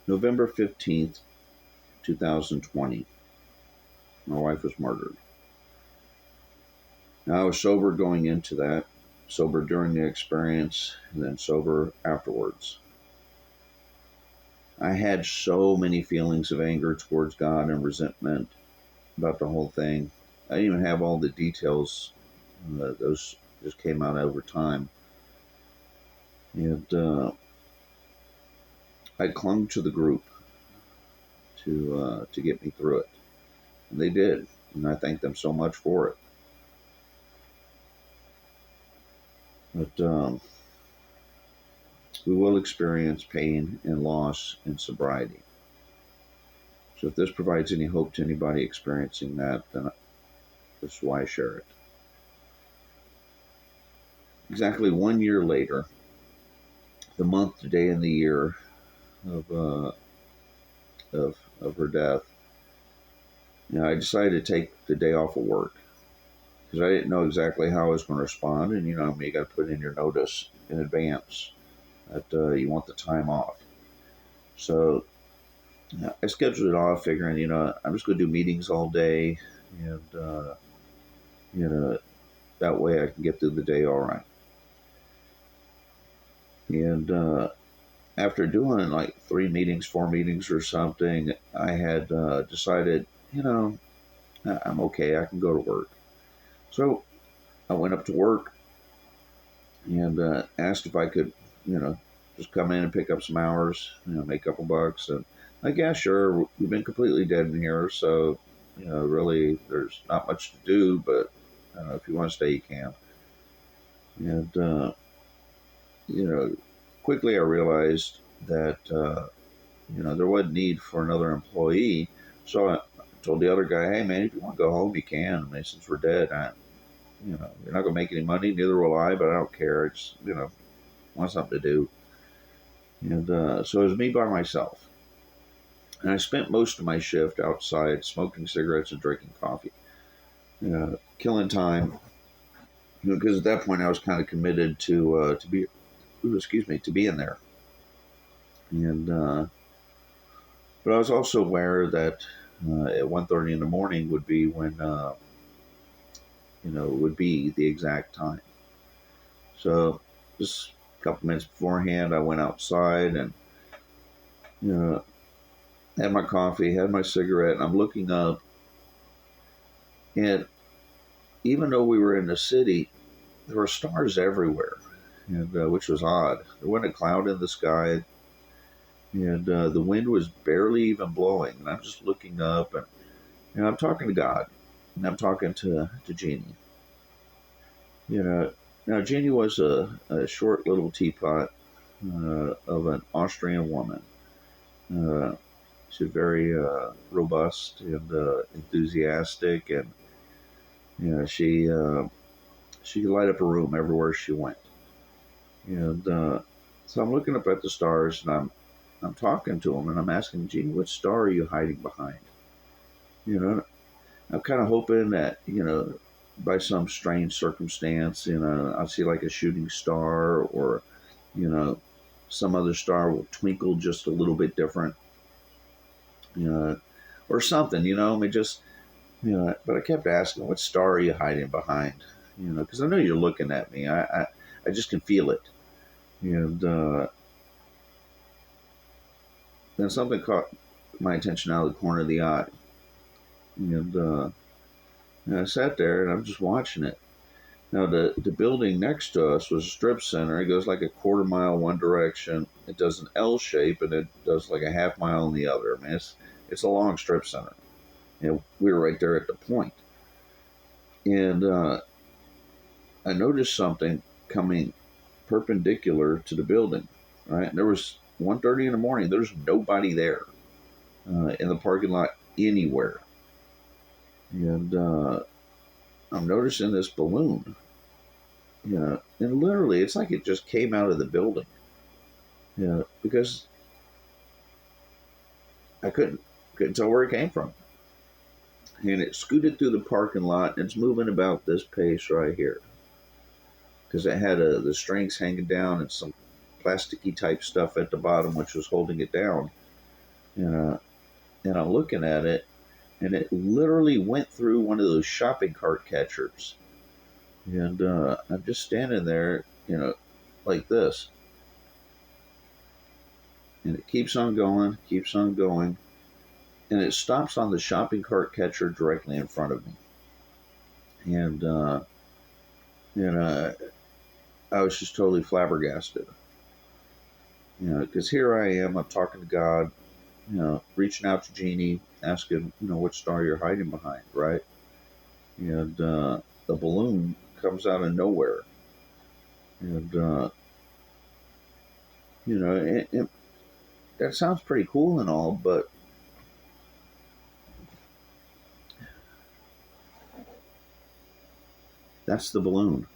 November 15th, 2020, my wife was murdered. Now, I was sober going into that, sober during the experience, and then sober afterwards. I had so many feelings of anger towards God and resentment about the whole thing. I didn't even have all the details. Those just came out over time. And I clung to the group to get me through it. And they did. And I thank them so much for it. But we will experience pain and loss in sobriety. So if this provides any hope to anybody experiencing that, then that's why I share it. Exactly 1 year later, the month, the day, and the year of of her death, I decided to take the day off of work because I didn't know exactly how I was going to respond. And you got to put in your notice in advance that you want the time off. So I scheduled it off, figuring I'm just going to do meetings all day, and you know that way I can get through the day all right. And after doing like 3 meetings, 4 meetings or something, I had decided, I'm okay. I can go to work. So I went up to work and asked if I could, just come in and pick up some hours, make a couple bucks. And like, yeah, sure. We've been completely dead in here, so really, there's not much to do. But if you want to stay, you can. And quickly I realized that there wasn't need for another employee. So I told the other guy, hey man, if you want to go home, you can. I mean, since we're dead, you're not going to make any money, neither will I, but I don't care. It's, want something to do. And so it was me by myself. And I spent most of my shift outside smoking cigarettes and drinking coffee, killing time. Because at that point I was kind of committed to be, to be in there. And but I was also aware that at 1:30 in the morning would be when would be the exact time. So just a couple minutes beforehand, I went outside and had my coffee, had my cigarette, and I'm looking up, and even though we were in the city, there were stars everywhere, and which was odd. There wasn't a cloud in the sky, and the wind was barely even blowing. And I'm just looking up, and I'm talking to God, and I'm talking to Jeannie. Now Jeannie was a short little teapot of an Austrian woman. Uh, she's very robust and enthusiastic, and she could light up a room everywhere she went. And so I'm looking up at the stars, and I'm talking to them, and I'm asking Jeannie, "What star are you hiding behind?" I'm kind of hoping that by some strange circumstance, I'll see like a shooting star, or some other star will twinkle just a little bit different, or something. I mean, just But I kept asking, "What star are you hiding behind?" Because I know you're looking at me. I just can feel it. And then something caught my attention out of the corner of the eye. And I sat there and I'm just watching it. Now, the building next to us was a strip center. It goes like a quarter mile one direction. It does an L shape, and it does like a half mile in the other. I mean, it's a long strip center. We were right there at the point. And I noticed something coming perpendicular to the building. Right, and there was 1:30 in the morning. There's nobody there in the parking lot anywhere. And I'm noticing this balloon. And literally, it's like it just came out of the building. Because I couldn't tell where it came from. And it scooted through the parking lot, and it's moving about this pace right here. Because it had the strings hanging down and some plasticky type stuff at the bottom, which was holding it down. You know, and I'm looking at it, and it literally went through one of those shopping cart catchers. And I'm just standing there, like this, and it keeps on going, and it stops on the shopping cart catcher directly in front of me. And you know, I was just totally flabbergasted. Because here I am, I'm talking to God, reaching out to Jeannie, asking, which star you're hiding behind, right? And the balloon comes out of nowhere, and that sounds pretty cool and all, but that's the balloon,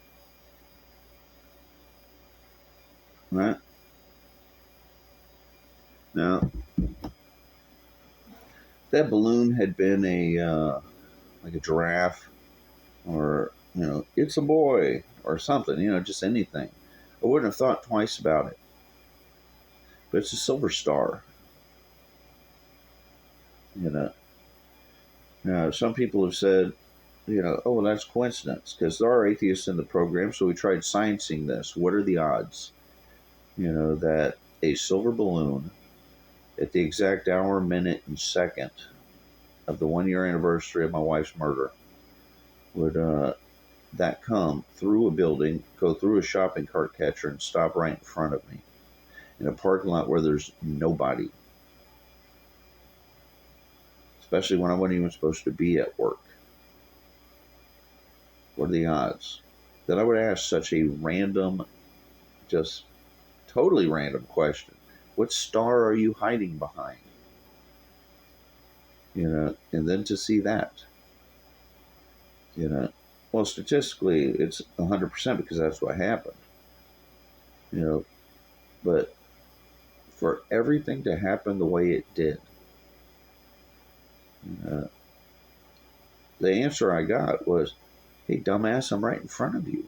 right? Now, that balloon had been a like a giraffe, or it's a boy or something, just anything. I wouldn't have thought twice about it. But it's a silver star, you know. Now, some people have said, oh, well, that's coincidence because there are atheists in the program. So we tried sciencing this. What are the odds, that a silver balloon at the exact hour, minute, and second of the 1 year anniversary of my wife's murder would that come through a building, go through a shopping cart catcher, and stop right in front of me in a parking lot where there's nobody, especially when I wasn't even supposed to be at work? What are the odds that I would ask such a random, just totally random question? What star are you hiding behind? And then to see that, you know, well, statistically, it's 100% because that's what happened, you know, but for everything to happen the way it did, uh, the answer I got was, hey, dumbass, I'm right in front of you.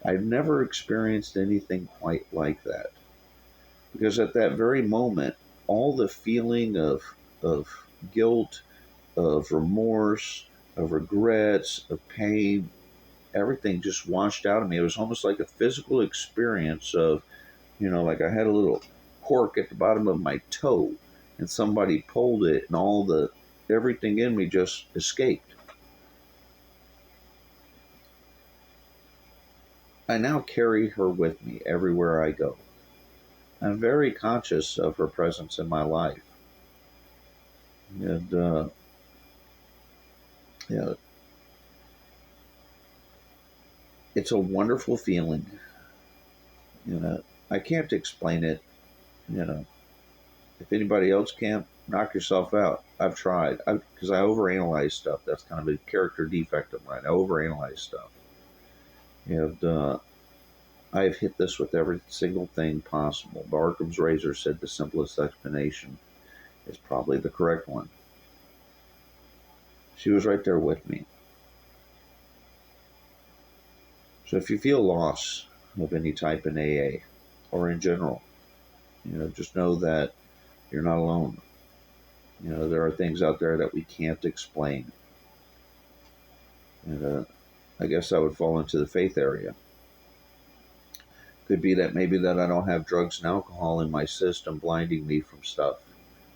I've never experienced anything quite like that. Because at that very moment, all the feeling of guilt, of remorse, of regrets, of pain, everything just washed out of me. It was almost like a physical experience of, like I had a little cork at the bottom of my toe and somebody pulled it and everything in me just escaped. I now carry her with me everywhere I go. I'm very conscious of her presence in my life. And, yeah, it's a wonderful feeling. I can't explain it. You know, if anybody else can't, knock yourself out. I've tried because I overanalyze stuff. That's kind of a character defect of mine. I overanalyze stuff. And I've hit this with every single thing possible. Occam's razor said the simplest explanation is probably the correct one. She was right there with me. So if you feel loss of any type in AA or in general, just know that you're not alone. There are things out there that we can't explain. And I guess I would fall into the faith area. Could be that maybe that I don't have drugs and alcohol in my system blinding me from stuff,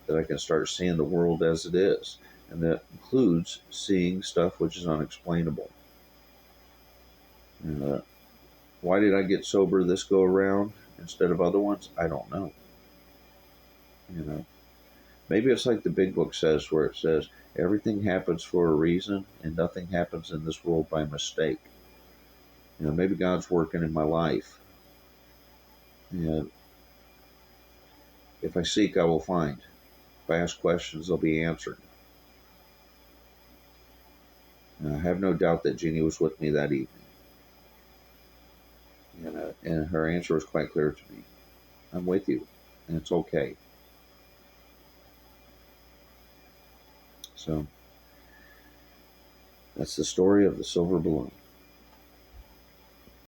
that I can start seeing the world as it is. And that includes seeing stuff which is unexplainable. And, why did I get sober this go around instead of other ones? I don't know. Maybe it's like the big book says, where it says everything happens for a reason and nothing happens in this world by mistake. Maybe God's working in my life. And if I seek, I will find. If I ask questions, they'll be answered. And I have no doubt that Jeannie was with me that evening. And her answer was quite clear to me. I'm with you, and it's okay. So that's the story of the silver balloon.